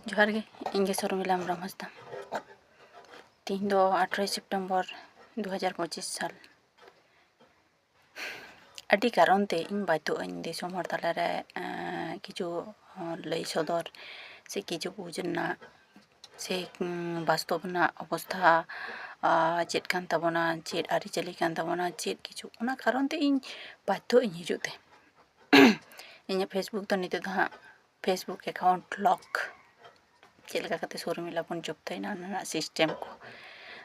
जोहार गे इंगे शर्मिला हेम्ब्रम हंसदा तीन दो 18 सेप्टेम्बर 2025 साल अड़ी कारण ते इन बातो इन दिसोम हर तलारे किछु लई सदर से किछु बुझना से वास्तव ना अवस्था चेत कान ताबोना चेत आरिचाली कान ताबोना चेत किछु ओना कारण ते इन बातो इन हिजुते इन फेसबुक तो निते दा फेसबुक अकाउंट लॉक चेल का कते शर्मिला बन जब्तैना ना सिस्टम को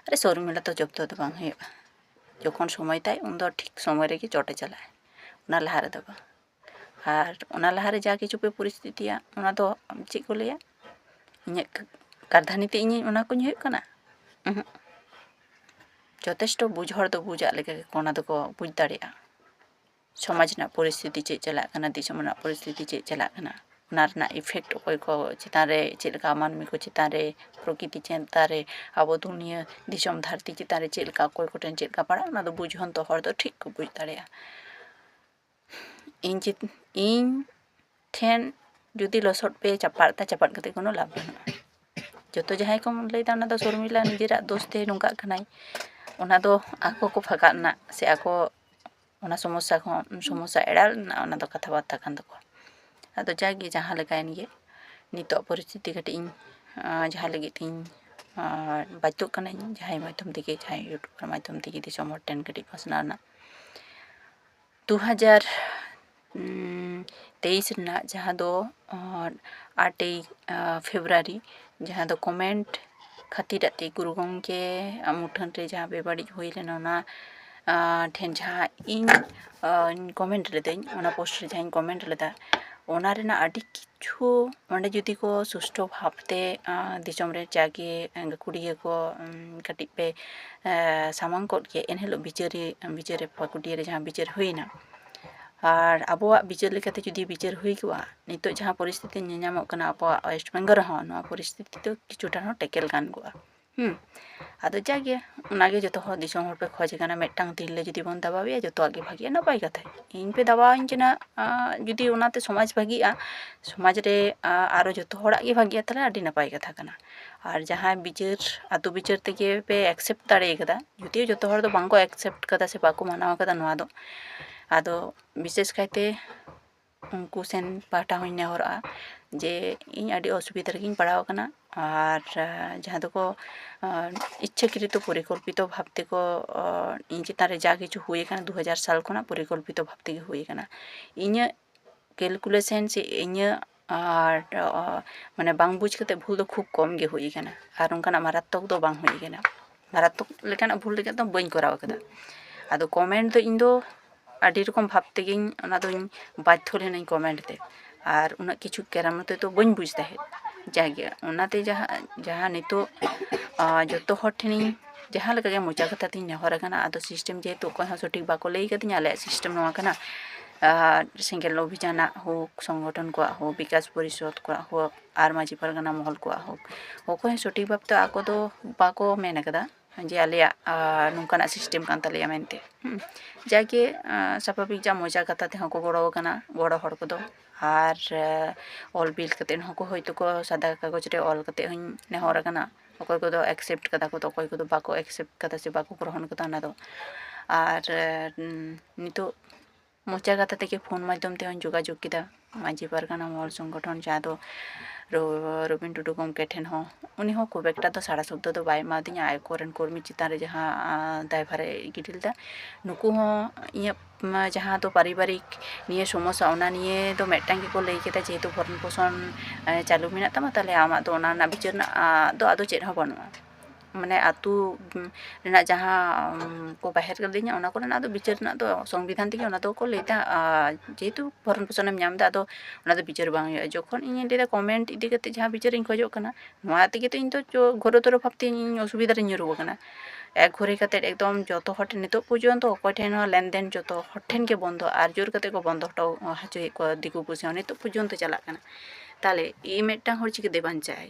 अरे शर्मिला तो जब्त तो बांग हुआ जखन समय ताई उन दो ठीक समय रे चटे चलाए उना लहा रे दो आर उना लहा रे जा किछु पे परिस्थितिया उना दो चेक को लेया इन कारधानी ते इन उना को हुयुग कना जथेष्ट बुझ हर दो बुझा लेके कोना दो को बुझ दाड़ेया समाज ना परिस्थिति चेक चला कना दिसम ना परिस्थिति चेक चला कना इफेक्ट अकय को चितान रे चेलका मानमी को चितान रे प्रकृति चितान रे अब दुनिया दिसम धरती चितान रे चेलका अकय को चेलका पड़ा ना दो बुझहन तो हर दो ठीक को बुझ दाड़ेया इन ठेन जुदी लसट पे चपाड़ता चपाड़ कते कोनो लाभ बनुआ जतो जहाय को लैदा ना दो शर्मिला निजेरा दोस्ते नोंका कनाय ओना दो आको को फाकाना से आको ओना समस्या एड़ाल ना ओना दो कथा बार्ता कान दको आदो जागे जहाँ लगायन गे नितो परिस्थिति कटे इन जहाँ लगे तीन बातों कना जहाँ माध्यम तेगे जहाँ यूट्यूब माध्यम तेगे दिसम हर टेन कटे पासना ना 2023 ना जहाँ दो 8 फेब्रुआरी जहाँ दो कमेंट खातिर आते गुरु गंगे मुठन रे जहाँ बेबाड़ी हुई लेना ना ठेन जहाँ इन कमेंट लेदाኝ ओना पोस्ट रे जहाँ कमेंट लेदा ओना रेना आदि किछु ओंडे जुदी को सुष्टो भावते दिसम रे जागे कुड़िए को कटिप पे सामांग कोड के एनहेलो बिचारे पाकुड़िए रे जहाँ बिचार हुईना और आबोआ बिचार लेकाते जुदी बिचार हुई कुआ नितो जहाँ परिस्थिति नेनामो कना आबोआ वेस्ट बेंगल हो नोआ परिस्थिति तो किछुटा हो टेकेल गान गुआ आदो जागे उनागे जतो हो दिसम हर पे खोज कना मेटांग तिरले जुदी बन दबाबिया जतो आगे भागिया नपाय कथा इन पे दबाइन जना जुदी उनाते समाज भागिया समाज रे आरो जतो हड़ा गे भागिया तले आडी नपाय कथा कना और जहाँ बिचार आतो बिचार तेगे पे एक्सेप्ट दाड़े कदा जुदी जतो हर दो बांको एक्सेप्ट कदा से बाको मानाव कदा नोआ दो आदो विशेष कायते उनको सेन पाटा हुई नेहरा जे इन आडी असुविधा रेगिन पड़ाव कना और जहाँ दो को इच्छाकृत परिकल्पित भावते को इन चितान रे जा किछु हुए कना 2000 साल खना परिकल्पित भावते के हुए कना इन कैलकुलेशन से इन माने बांग बुझ कते भूल दो खूब कम गे हुई कना और उनका मारात्मक दो बांग हुई कना मारात्मक लेकाना भूल लेका दो बइन कराव कदा आदो कमेंट दो इन दो आडी रकम भावते गे ओना दो बाध्य लेना कमेंट ते और उना किछु केरामते तो बइन बुझ ताहे जागे ओनाते जहाँ नितो जतो हर ठेनी जहाँ लगा गे मोचा कथा तीन नेहर कना आदो सिस्टम जेहेतु कोई हसो ठीक बाको लई कतिन आले सिस्टम नोआ कना सेंगेल अभियान हो संगठन को हो विकास परिषद को हो आर माजी परगना महल को हो कोई सटीक भाव तो आको दो बाको मेन कदा जे आलिया नुकाना सिस्टम कान तालिया मेनते जागे स्वाभाविक जा मजा कथा ते हको गड़ो कना गड़ो हर को दो और ऑल बिल कते हको होयतो को सादा कागज रे ऑल कते हई नेहर कना अकय को दो एक्सेप्ट कदा को तो अकय को दो बाको एक्सेप्ट कदा से बाको ग्रहण कदा ना दो और नितो मोचा कथा तेगे फोन माध्यम ते जोगाजोग किदा माजी पारगाना महल संगठन जहाँ दो रबिन टुडू गमके ठेन हो उनी हो खूब एकटा तो साड़ा शब्द तो बाय मादिया आय कोरेन कर्मी चितान रे जहाँ दायभारे गिडिलदा नुकु हो इया जहाँ तो पारिवारिक निये समस्या ओना निये तो मेटांग को लई केदा जेहेतु भरण पोषण चालू मेना तमा ताले आमा तो ओना ना बिचार ना दो आदो चेद हो बनुआ माने आतु रेना जहाँ को बाहर कर दिया ओना को रेना दो बिचार ना दो संविधान तेगे ओना दो को लेता जेहेतु भरण पोषण नाम दा दो ओना दो बिचार बांग हुआ जखन इन लेदा कमेंट इदी कते जहाँ बिचार इन खोजो कना नोआ तेगे तो इन तो घोरतोर भावते इन असुविधा रे ᱧᱩᱨᱩ कना एक घरे कते एकदम जतो हट नितो पर्यन्त अकय ठेन लेनदेन जतो हट ठेन के बंद और जोर कते को बंद हटाव हाचो को दिकु पुसे नितो पर्यन्त चला कना ताले ई मेटा हर चिके दे बांचाय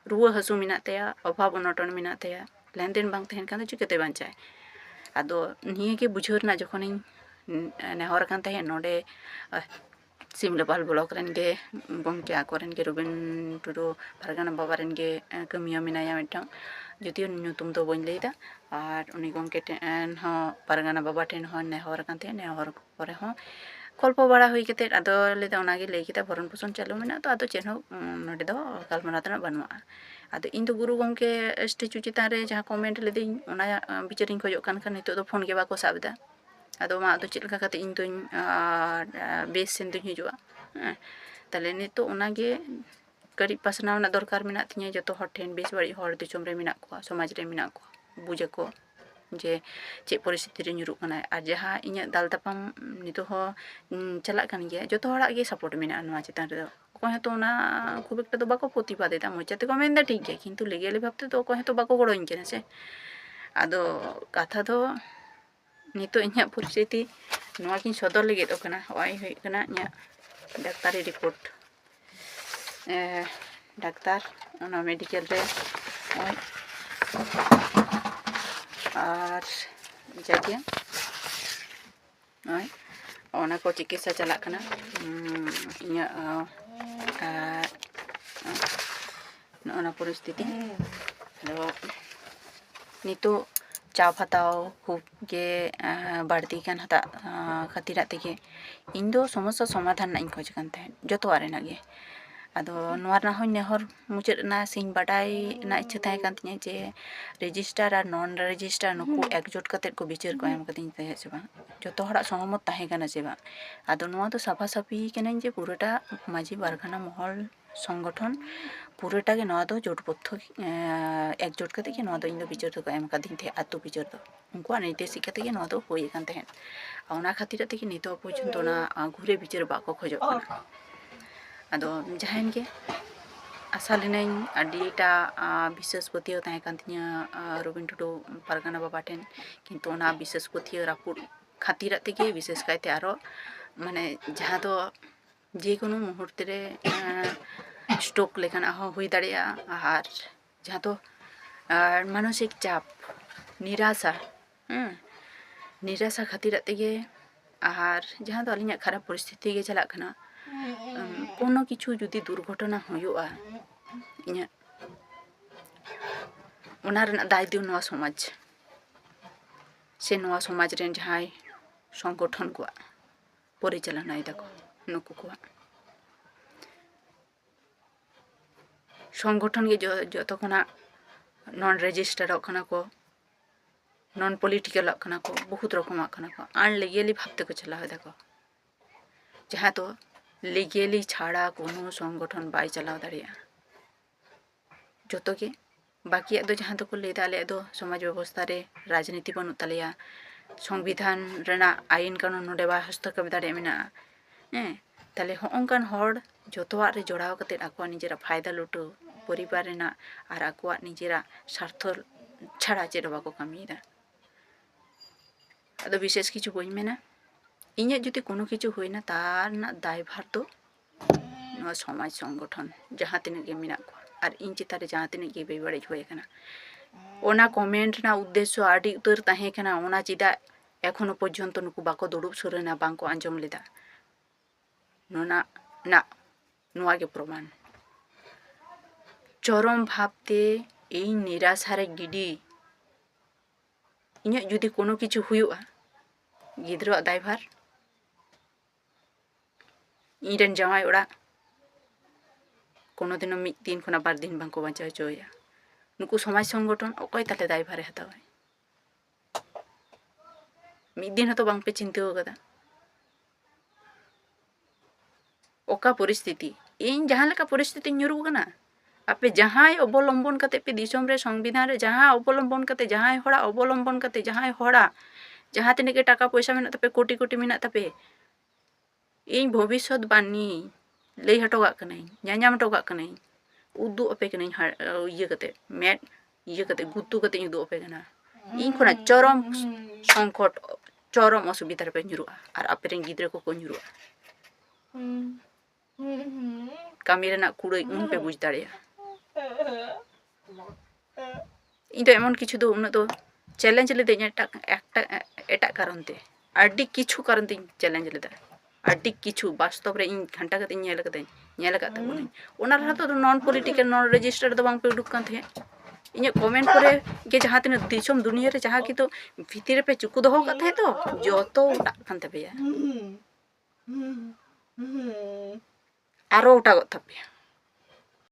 रुआ हसु मिना तया अभाव अनटन मिना तया लेनदेन बांग तहन कान चिकेते बांचाय आदो निये के बुझर ना जखन नेहर कान तहे नोडे सिमलापाल ब्लॉक रेन गे गमके आकोरेन गे रुबेन टुडू पारगाना बाबा रेन गे कमिया मेनाया मिटांग जुदियो ᱧᱩᱛᱩᱢ ᱫᱚ ᱵᱟᱹᱧ ᱞᱟᱹᱭᱫᱟ ᱟᱨ ᱩᱱᱤ ᱜᱚᱢᱠᱮ ᱴᱷᱮᱱ ᱦᱚᱸ ᱯᱟᱨᱜᱟᱱᱟ ᱵᱟᱵᱟ ᱴᱷᱮᱱ ᱦᱚᱸ ᱱᱮᱦᱚᱨ ᱟᱠᱟᱱ ᱛᱟᱦᱮᱸᱫ ᱱᱮᱦᱚᱨ ᱯᱚᱨᱮ ᱦᱚᱸ ᱜᱚᱞᱯᱚ ᱵᱟᱲᱟ ᱦᱩᱭ ᱠᱟᱛᱮᱫ ᱟᱫᱚ ᱞᱟᱹᱭᱫᱟ ᱚᱱᱟᱜᱮ ᱞᱟᱹᱭ ᱠᱮᱫᱟ ᱵᱷᱚᱨᱚᱱ ᱯᱳᱥᱚᱱ ᱪᱟᱹᱞᱩ ᱢᱮᱱᱟᱜ ᱛᱚ ᱟᱫᱚ ᱪᱮᱫ ᱦᱚᱸ ᱱᱚᱰᱮ ᱫᱚ ᱜᱟᱞᱢᱟᱨᱟᱣ ᱛᱮᱱᱟᱜ ᱵᱟᱹᱱᱩᱜᱼᱟ ᱟᱫᱚ ᱤᱧ ᱫᱚ ᱜᱩᱨᱩ ᱜᱚᱢᱠᱮ ᱥᱴᱮᱪᱩ ᱪᱮᱛᱟᱱ ᱨᱮ ᱡᱟᱦᱟᱸ ᱠᱚᱢᱮᱱᱴ ᱞᱮᱫᱟᱹᱧ ᱚᱱᱟ ᱵᱤᱪᱟᱹᱨᱤᱧ ᱠᱷᱚᱡᱚᱜ ᱠᱟᱱ ᱠᱷᱟᱱ ᱱᱤᱛᱚᱜ ᱫᱚ ᱯᱷᱳᱱ ᱜᱮ ᱵᱟᱠᱚ ᱥᱟᱵ ᱮᱫᱟ ᱟᱫᱚ ᱢᱟ ᱟᱫᱚ ᱪᱮᱫ ᱞᱮᱠᱟ ᱠᱟᱛᱮ ᱤᱧ ᱫᱚᱧ ᱵᱮᱥ ᱥᱮᱱ ᱫᱚᱧ ᱦᱤᱡᱩᱜᱼᱟ ᱛᱟᱦᱞᱮ ᱱᱤᱛᱚᱜ ᱚᱱᱟᱜᱮ ᱠᱟᱹᱴᱤᱡ ᱯᱟᱥᱱᱟᱣ ᱨᱮᱱᱟᱜ ᱫᱚᱨᱠᱟর ᱢᱮᱱᱟᱜ ᱛᱤᱧᱟᱹ ᱡᱚᱛᱚ ᱦᱚᱲ ᱴᱷᱮᱱ ᱵᱮᱥ ᱵᱟᱹᱲᱤᱡ ᱦᱚᱲ ᱫᱤᱥᱚᱢ ᱨᱮ ᱢᱮᱱᱟᱜ ᱠᱚᱣᱟ ᱥᱚᱢᱟᱡᱽ ᱨᱮ ᱢᱮᱱᱟᱜ ᱠᱚᱣᱟ ᱵᱩᱡᱟᱠᱚ ᱡᱮ ᱪᱮᱫ ᱯᱚᱨᱤᱥᱛᱷᱤᱛᱤ ᱨᱮ ᱧᱩᱨᱩᱜ ᱠᱟᱱᱟᱭ ᱟᱨ ᱡᱟᱦᱟᱸ ᱤᱧᱟᱹᱜ ᱫᱟᱞ ᱛᱟᱯᱟᱢ ᱱᱤᱛᱚᱜ ᱦᱚᱸ ᱪᱟᱞᱟᱜ ᱠᱟᱱ ᱜᱮᱭᱟ ᱡᱚᱛᱚ ᱦᱚᱲᱟᱜ ᱜᱮ ᱥᱟᱯᱳᱨᱴ ᱢᱮᱱᱟᱜᱼᱟ ᱱᱚᱣᱟ ᱪᱮᱛᱟᱱ ᱨᱮᱫᱚ ᱚᱠᱚᱭ ᱦᱚᱸᱛᱚ ᱚᱱᱟ ᱠᱷᱩᱵ ᱮᱠᱴᱟ ᱫᱚ ᱵᱟᱠᱚ ᱯᱨᱚᱛᱤᱵᱟᱫ ᱮᱫᱟ ᱢᱚᱪᱟ ᱛᱮᱠᱚ ᱢᱮᱱᱫᱟ ᱴᱷᱤᱠ ᱜᱮᱭᱟ ᱠᱤᱱᱛᱩ ᱞᱤᱜᱮᱞᱤ ᱵᱷᱟᱵ ᱛᱮᱫᱚ ᱚᱠᱚᱭ ᱦᱚᱸᱛᱚ ᱵᱟᱠᱚ ᱜᱚᱲᱚᱧ ᱠᱟᱱᱟ ᱥᱮ ᱟᱫᱚ ᱠᱟᱛᱷᱟ ᱫᱚ ᱱᱤᱛᱚᱜ ᱤᱧᱟᱹᱜ ᱯᱚᱨᱤᱥᱛᱷᱤᱛᱤ ᱱᱚᱣᱟᱜᱤᱧ ᱥᱚᱫᱚᱨ ᱞᱟᱹᱜᱤᱫᱚᱜ ᱠᱟᱱᱟ ᱦᱚᱜᱼᱚᱭ ᱦᱩᱭᱩᱜ ᱠᱟᱱᱟ ᱤᱧᱟᱹᱜ ᱰᱟᱠᱛᱟᱨᱤ ᱨᱤᱯᱳর্ট ডাক্তার ᱚᱱᱟ মেডিকেল রে ᱱᱚᱜᱼᱚᱭ আর ᱡᱟᱜᱮ ᱱᱚᱜᱼᱚᱭ ᱚᱱᱟ ᱠᱚ ᱪᱤᱠᱤᱛᱥᱟ ᱪᱟᱞᱟᱜ ᱠᱟᱱᱟ ᱤᱧᱟᱹᱜ ᱱᱚᱜᱼᱚ ᱯᱚᱨᱤᱥᱛᱷᱤᱛᱤ ᱟᱫᱚ ᱱᱤᱛᱚᱜ ᱪᱟᱯ ᱦᱟᱛᱟᱣ ᱠᱷᱩᱵ ᱜᱮ ᱵᱟᱹᱲᱛᱤ ᱠᱟᱱ ᱦᱟᱛᱟᱜ ᱠᱷᱟᱹᱛᱤᱨᱟᱜ ᱛᱮᱜᱮ ᱤᱧ ᱫᱚ ᱥᱚᱢᱚᱥᱥᱟ ᱥᱚᱢᱟᱫᱷᱟᱱ ᱨᱮᱱᱟᱜ ᱤᱧ ᱠᱷᱚᱡ ᱠᱟᱱ ᱛᱟᱦᱮᱸᱫ ᱡᱚᱛᱚᱣᱟᱜ ᱨᱮᱱᱟᱜ ᱜᱮ ᱟᱫᱚ ᱱᱚᱣᱟ ᱨᱮᱱᱟᱜ ᱦᱚᱸ ᱱᱮᱦᱚᱨ ᱢᱩᱪᱟᱹᱫ ᱮᱱᱟ ᱥᱮᱧ ᱵᱟᱰᱟᱭ ᱨᱮᱱᱟᱜ ᱤᱪᱪᱷᱟᱹ ᱛᱟᱦᱮᱸ ᱠᱟᱱ ᱛᱤᱧᱟᱹ ᱡᱮ ᱨᱮᱡᱤᱥᱴᱟᱨ ᱟᱨ ᱱᱚᱱ ᱨᱮᱡᱤᱥᱴᱟᱨ ᱱᱩᱠᱩ ᱮᱠᱡᱳᱴ ᱠᱟᱛᱮᱫ ᱠᱚ ᱵᱤᱪᱟᱹᱨ ᱠᱚ ᱮᱢ ᱠᱟᱫᱤᱧ ᱛᱟᱦᱮᱸᱫ ᱥᱮ ᱵᱟᱝ ᱡᱚᱛᱚ ᱦᱚᱲᱟᱜ ᱥᱚᱦᱚᱢᱚᱛ ᱛᱟᱦᱮᱸ ᱠᱟᱱᱟ ᱥᱮ ᱵᱟᱝ ᱟᱫᱚ ᱱᱚᱣᱟ ᱫᱚ ᱥᱟᱯᱷᱟ ᱥᱟᱯᱷᱤ ᱠᱟᱹᱱᱟᱹᱧ ᱡᱮ ᱯᱩᱨᱟᱹᱴᱟ ᱢᱟᱹᱡᱷᱤ ᱯᱟᱨᱜᱟᱱᱟ ᱢᱚᱦᱚᱞ ᱥᱚᱝᱜᱚᱴᱷᱚᱱ ᱯᱩᱨᱟᱹᱴᱟ ᱜᱮ ᱱᱚᱣᱟ ᱫᱚ ᱡᱳᱴᱵᱚদ্ধ ᱮᱠᱡᱳᱴ ᱠᱟᱛᱮᱫ ᱜᱮ ᱱᱚᱣᱟ ᱫᱚ ᱤᱧ ᱫᱚ ᱵᱤᱪᱟᱹᱨ ᱫᱚᱠᱚ ᱮᱢ ᱠᱟᱫᱤᱧ ᱛᱟᱦᱮᱸᱫ ᱟᱛᱳ ᱵᱤᱪᱟᱹᱨ ᱫᱚ ᱩᱱᱠᱩᱣᱟᱜ ᱱᱤᱨᱫᱮᱥᱤᱠᱟ ᱛᱮᱜᱮ ᱱᱚᱣᱟ ᱫᱚ ᱦᱩᱭ ᱟᱠᱟᱱ ᱛᱟᱦᱮᱸᱫ ᱚᱱᱟ ᱠᱷᱟᱹᱛᱤᱨ ᱛᱮᱜᱮ ᱱᱤᱛᱚᱜ ᱯᱚᱨᱡᱚᱱᱛᱚ ᱚᱱᱟ ᱜᱷᱩᱨᱮ ᱵᱤᱪᱟᱹᱨ ᱵᱟᱠᱚ ᱠᱷᱚᱡᱚᱜ ᱠᱟᱱᱟ ᱟᱫᱚ ᱡᱟᱦᱟᱸᱭ ᱜᱮ ᱟᱥᱟ ᱞᱤᱱᱟᱹᱧ ᱟᱹᱰᱤᱴᱟ ᱵᱤᱥᱥᱟᱹᱥ ᱯᱟᱹᱛᱭᱟᱹᱣ ᱛᱟᱦᱮᱸ ᱠᱟᱱ ᱛᱤᱧᱟᱹ ᱨᱚᱵᱤᱱ ᱴᱩᱰᱩ ᱯᱟᱨᱜᱟᱱᱟ ᱵᱟᱵᱟ ᱴᱷᱮᱱ ᱠᱤᱱᱛᱩ ᱚᱱᱟ ᱵᱤᱥᱥᱟᱹᱥ ᱯᱟᱹᱛᱭᱟᱹᱣ ᱨᱟᱹᱯᱩᱫ ᱠᱷᱟᱹᱛᱤᱨᱟᱜ ᱛᱮᱜᱮ ᱵᱤᱥᱮᱥ ᱠᱟᱭᱛᱮ ᱟᱨᱚ ᱢᱟᱱᱮ ᱡᱟᱦᱟᱸ ᱫᱚ ᱡᱮᱠᱳᱱᱳ ᱢᱩᱦᱩᱨᱛᱮ ᱨᱮ ᱥᱴᱳᱠ ᱞᱮᱠᱟᱱᱟᱜ ᱦᱚᱸ ᱦᱩᱭ ᱫᱟᱲᱮᱭᱟᱜᱼᱟ ᱟᱨ ᱡᱟᱦᱟᱸ ᱫᱚ ᱢᱟᱱᱚᱥᱤক ᱪᱟᱯ ᱱᱤᱨᱟᱥᱟ ᱱᱤᱨᱟᱥᱟ ᱠᱷᱟᱹᱛᱤᱨᱟᱜ ᱛᱮᱜᱮ ᱟᱨ ᱡᱟᱦᱟᱸ ᱫᱚ ᱟᱹᱞᱤᱧᱟᱜ ᱠᱷᱟᱨᱟᱯ ᱯᱚᱨᱤᱥᱛᱷᱤᱛᱤ ᱜᱮ ᱪᱟᱞᱟᱜ ᱠᱟᱱᱟ ᱠᱳᱱᱳ ᱠᱤᱪᱷᱩ ᱡᱩᱫᱤ ᱫᱩᱨᱜᱷᱚᱴᱚᱱᱟ ᱦᱩᱭᱩᱜᱼᱟ ᱤᱧᱟᱹᱜ ᱚᱱᱟ ᱨᱮᱱᱟᱜ ᱫᱟᱭ ᱫᱚ ᱱᱚᱣᱟ ᱥᱚᱢᱟᱡᱽ ᱥᱮ ᱱᱚᱣᱟ ᱥᱚᱢᱟᱡᱽ ᱨᱮᱱ ᱡᱟᱦᱟᱸᱭ ᱥᱚᱝᱜᱚᱴᱷᱚᱱ ᱠᱚᱣᱟᱜ ᱯᱚᱨᱤᱪᱟᱞᱚᱱᱟᱭ ᱫᱟᱠᱚ ᱱᱩᱠᱩ ᱠᱚᱣᱟᱜ ᱥᱚᱝᱜᱚᱴᱷᱚᱱ ᱜᱮ ᱡᱚᱛᱚ ᱠᱷᱚᱱᱟᱜ ᱱᱚᱱ ᱨᱮᱡᱤᱥᱴᱟᱨᱚᱜ ᱠᱟᱱᱟ ᱠᱚ ᱱᱚᱱ ᱯᱚᱞᱤᱴᱤᱠᱮᱞᱚᱜ ᱠᱟᱱᱟ ᱠᱚ ᱵᱚᱦᱩᱛ ᱨᱚᱠᱚᱢᱟᱜ ᱠᱟᱱᱟ ᱠᱚ ᱟᱱᱞᱤᱜᱮᱞᱤ ᱵᱷᱟᱵ ᱛᱮᱠᱚ ᱪᱟᱞᱟᱣ ᱫᱟᱠᱚ ᱡᱟᱦᱟᱸ ᱫᱚ লিগেলি ছাড়া কোনো সংগঠন বাই চালাও দাঁড়িয়েᱜᱼᱟ ᱡᱚᱛᱚ ᱜᱮ ᱵᱟᱹᱠᱤᱭᱟᱜ ᱫᱚ ᱡᱟᱦᱟᱸ ᱫᱚᱠᱚ ᱞᱟᱹᱭᱫᱟ ᱟᱞᱮᱭᱟᱜ ᱫᱚ ᱥᱚᱢᱟᱡᱽ ᱵᱮᱵᱚᱥᱛᱷᱟ ᱨᱮ ᱨᱟᱡᱽᱱᱤᱛᱤ ᱵᱟᱹᱱᱩᱜ ᱛᱟᱞᱮᱭᱟ ᱥᱚᱝᱵᱤᱫᱷᱟᱱ ᱨᱮᱱᱟᱜ ᱟᱭᱤᱱ ᱠᱟᱹᱱᱩᱱ ᱱᱚᱰᱮ ᱵᱟᱭ ᱦᱚᱥᱛᱚᱠᱷᱮᱯ ᱫᱟᱲᱮᱭᱟᱜ ᱢᱮᱱᱟᱜᱼᱟ ᱛᱟᱦᱞᱮ ᱦᱚᱸᱜᱼᱚᱝᱠᱟᱱ ᱦᱚᱲ ᱡᱚᱛᱚᱣᱟᱜ ᱨᱮ ᱡᱚᱲᱟᱣ ᱠᱟᱛᱮᱫ ᱟᱠᱚᱣᱟᱜ ᱱᱤᱡᱮᱨᱟᱜ ᱯᱷᱟᱭᱫᱟ ᱞᱩᱴᱟᱹᱣ ᱯᱚᱨᱤᱵᱟᱨ ᱨᱮᱱᱟᱜ ᱟᱨ ᱟᱠᱚᱣᱟᱜ ᱱᱤᱡᱮᱨᱟᱜ ᱥᱟᱨᱛᱷᱚ ᱪᱷᱟᱲᱟ ᱪᱮᱫ ᱦᱚᱸ ᱵᱟᱠᱚ ᱠᱟᱹᱢᱤᱭᱮᱫᱟ ᱟᱫᱚ ᱵᱤᱥᱮᱥ ᱠᱤᱪᱷᱩ ᱵᱟᱹᱧ ᱢᱮᱱᱟ ᱤᱧᱟᱹᱜ ᱡᱩᱫᱤ কোনো কিছু ᱦᱩᱭᱱᱟ ᱛᱟর ᱨᱮᱱᱟᱜ ᱫᱟᱭᱵᱷᱟᱨ ᱫᱚ ᱱᱚᱣᱟ ᱥᱚᱢᱟᱡᱽ ᱥᱚᱝᱜᱚᱴᱷᱚᱱ ᱡᱟᱦᱟᱸ ᱛᱤᱱᱟᱹᱜ ᱜᱮ ᱢᱮᱱᱟᱜ ᱠᱚᱣᱟ ᱟᱨ ᱤᱧ ᱪᱮᱛᱟᱱ ᱨᱮ ᱡᱟᱦᱟᱸ ᱛᱤᱱᱟᱹᱜ ᱜᱮ ᱵᱮᱵᱟᱹᱲᱤᱡ ᱦᱩᱭ ᱟᱠᱟᱱᱟ ᱚᱱᱟ ᱠᱚᱢᱮᱱᱴ ᱨᱮᱱᱟᱜ ᱩᱫᱽᱫᱮᱥᱥᱚ ᱟᱹᱰᱤ ᱩᱛᱟᱹᱨ ᱛᱟᱦᱮᱸ ᱠᱟᱱᱟ ᱚᱱᱟ ᱪᱮᱫᱟᱜ ᱮᱠᱷᱚᱱᱳ ᱯᱚᱨᱡᱚᱱᱛᱚ ᱱᱩᱠᱩ ᱵᱟᱠᱚ ᱫᱩᱲᱩᱵ ᱥᱩᱨᱮᱱᱟ ᱵᱟᱝᱠᱚ ᱟᱸᱡᱚᱢ ᱞᱮᱫᱟ ᱱᱚᱣᱟ ᱜᱮ ᱯᱨᱚᱢᱟᱱ চরম ভাবতে এই নিরাশারে গিডি ᱤᱧᱟᱹᱜ ᱡᱩᱫᱤ কোনো কিছু ᱦᱩᱭᱩᱜᱼᱟ ᱜᱤᱫᱽᱨᱟᱹᱣᱟᱜ ᱫᱟᱭᱵᱷᱟᱨ ᱤᱧᱨᱮᱱ ᱡᱟᱶᱟᱭ ᱚᱲᱟᱜ কোনো দিনও ᱢᱤᱫ ᱫᱤᱱ ᱠᱷᱚᱱᱟᱜ ᱵᱟᱨ ᱫᱤᱱ ᱵᱟᱝᱠᱚ ᱵᱟᱧᱪᱟᱣ ᱦᱚᱪᱚᱭᱟ ᱱᱩᱠᱩ ᱥᱚᱢᱟᱡᱽ ᱥᱚᱝᱜᱚᱴᱷᱚᱱ ᱚᱠᱚᱭ ᱛᱟᱦᱞᱮ ᱫᱟᱭᱵᱷᱟᱨᱮ ᱦᱟᱛᱟᱣᱟ ᱢᱤᱫ ᱫᱤᱱ ᱦᱚᱸᱛᱚ ᱵᱟᱝᱯᱮ ᱪᱤᱱᱛᱟᱹᱣ ᱟᱠᱟᱫᱟ ᱚᱠᱟ ᱯᱚᱨᱤᱥᱛᱷᱤᱛᱤ ᱤᱧ ᱡᱟᱦᱟᱸ ᱞᱮᱠᱟ ᱯᱚᱨᱤᱥᱛᱷᱤᱛᱤᱧ ᱧᱩᱨᱩ ᱟᱠᱟᱱᱟ ᱟᱯᱮ ᱡᱟᱦᱟᱸᱭ ᱚᱵᱚᱞᱚᱢᱵᱚᱱ ᱠᱟᱛᱮ ᱯᱮ ᱫᱤᱥᱚᱢ ᱨᱮ ᱥᱚᱝᱵᱤᱫᱷᱟᱱ ᱨᱮ ᱡᱟᱦᱟᱸ ᱚᱵᱚᱞᱚᱢᱵᱚᱱ ᱠᱟᱛᱮ ᱡᱟᱦᱟᱸᱭ ᱦᱚᱲᱟᱜ ᱚᱵᱚᱞᱚᱢᱵᱚᱱ ᱠᱟᱛᱮ ᱡᱟᱦᱟᱸᱭ ᱦᱚᱲᱟᱜ ᱡᱟᱦᱟᱸ ᱛᱤᱱᱟᱹᱜ ᱜᱮ ᱴᱟᱠᱟ ᱯᱚᱭᱥᱟ ᱢᱮᱱᱟᱜ ᱛᱟᱯᱮ ᱠᱳᱴᱤ ᱠᱳᱴᱤ ᱢᱮᱱᱟᱜ ᱛᱟᱯᱮ ᱤᱧ ᱵᱷᱚᱵᱤᱥᱥᱚᱛ ᱵᱟᱱᱤ ᱞᱟᱹᱭ ᱦᱚᱴᱚ ᱠᱟᱜ ᱠᱟᱹᱱᱟᱹᱧ ᱧᱟᱧᱟᱢ ᱦᱚᱴᱚ ᱠᱟᱜ ᱠᱟᱹᱱᱟᱹᱧ ᱩᱫᱩᱜ ᱟᱯᱮ ᱠᱟᱹᱱᱟᱹᱧ ᱤᱭᱟᱹ ᱠᱟᱛᱮ ᱢᱮᱫ ᱤᱭᱟᱹ ᱠᱟᱛᱮ ᱜᱩᱛᱩ ᱠᱟᱛᱮ ᱩᱫᱩᱜ ᱟᱯᱮ ᱠᱟᱱᱟ ᱤᱧ ᱠᱷᱚᱱᱟᱜ ᱪᱚᱨᱚᱢ ᱥᱚᱝᱠᱚᱴ ᱪᱚᱨᱚᱢ ᱚᱥᱩᱵᱤᱫᱷᱟ ᱨᱮᱯᱮ ᱧᱩᱨᱩᱜᱼᱟ ᱟᱨ ᱟᱯᱮᱨᱮᱱ ᱜᱤᱫᱽᱨᱟᱹ ᱠᱚᱠᱚ ᱧᱩᱨᱩᱜᱼᱟ ᱠᱟᱹᱢᱤ ᱨᱮᱱᱟᱜ ᱠᱩᱲᱟᱹᱭ ᱩᱱ ᱯᱮ ᱵᱩᱡᱽ ᱫᱟᱲᱮᱭᱟᱜᱼᱟ ᱤᱧ ᱫᱚ ᱮᱢᱚᱱ ᱠᱤᱪᱷᱩ ᱫᱚ ᱩᱱᱟᱹᱜ ᱫᱚ ᱪᱮᱞᱮᱧᱡᱽ ᱞᱤᱫᱟᱹᱧ ᱮᱴᱟᱜ ᱠᱟᱨᱚᱱ ᱛᱮ ᱟᱹᱰᱤ ᱠᱤᱪᱷᱩ ᱠᱟᱨᱚᱱ ᱛᱮᱧ ᱪᱮᱞᱮᱧᱡᱽ ᱞᱮᱫᱟ ᱟᱹᱰᱤ ᱠᱤᱪᱷᱩ ᱵᱟᱥᱛᱚᱵ ᱨᱮ ᱤᱧ ᱜᱷᱟᱱᱴᱟ ᱠᱟᱛᱮ ᱧᱮᱞ ᱟᱠᱟᱫ ᱛᱟᱵᱚᱱᱟᱹᱧ ᱚᱱᱟ ᱨᱮᱦᱚᱸ ᱛᱚ ᱱᱚᱱ ᱯᱚᱞᱤᱴᱤᱠᱮᱞ ᱱᱚᱱ ᱨᱮᱡᱤᱥᱴᱟᱨ ᱫᱚ ᱵᱟᱝ ᱯᱮ ᱩᱰᱩᱠ ᱠᱟᱱ ᱛᱟᱦᱮᱸᱫ ᱤᱧᱟᱹᱜ ᱠᱚᱢᱮᱱᱴ ᱠᱚᱨᱮ ᱜᱮ ᱡᱟᱦᱟᱸ ᱛᱤᱱᱟᱹᱜ ᱫᱤᱥᱚᱢ ᱫᱩᱱᱤᱭᱟᱹ ᱨᱮ ᱡᱟᱦᱟᱸ ᱠᱤᱱᱛᱩ ᱵᱷᱤᱛᱤᱨ ᱨᱮᱯᱮ ᱪᱩᱠᱩ ᱫᱚᱦᱚ ᱠᱟᱜ ᱛᱟᱦᱮᱸᱫ ᱛᱚ ᱡᱚᱛᱚ ᱚᱴᱟᱜ ᱠᱟᱱ ᱛᱟᱯᱮᱭᱟ ᱟᱨᱚ ᱚᱴᱟᱜᱚᱜ ᱛᱟᱯᱮᱭᱟ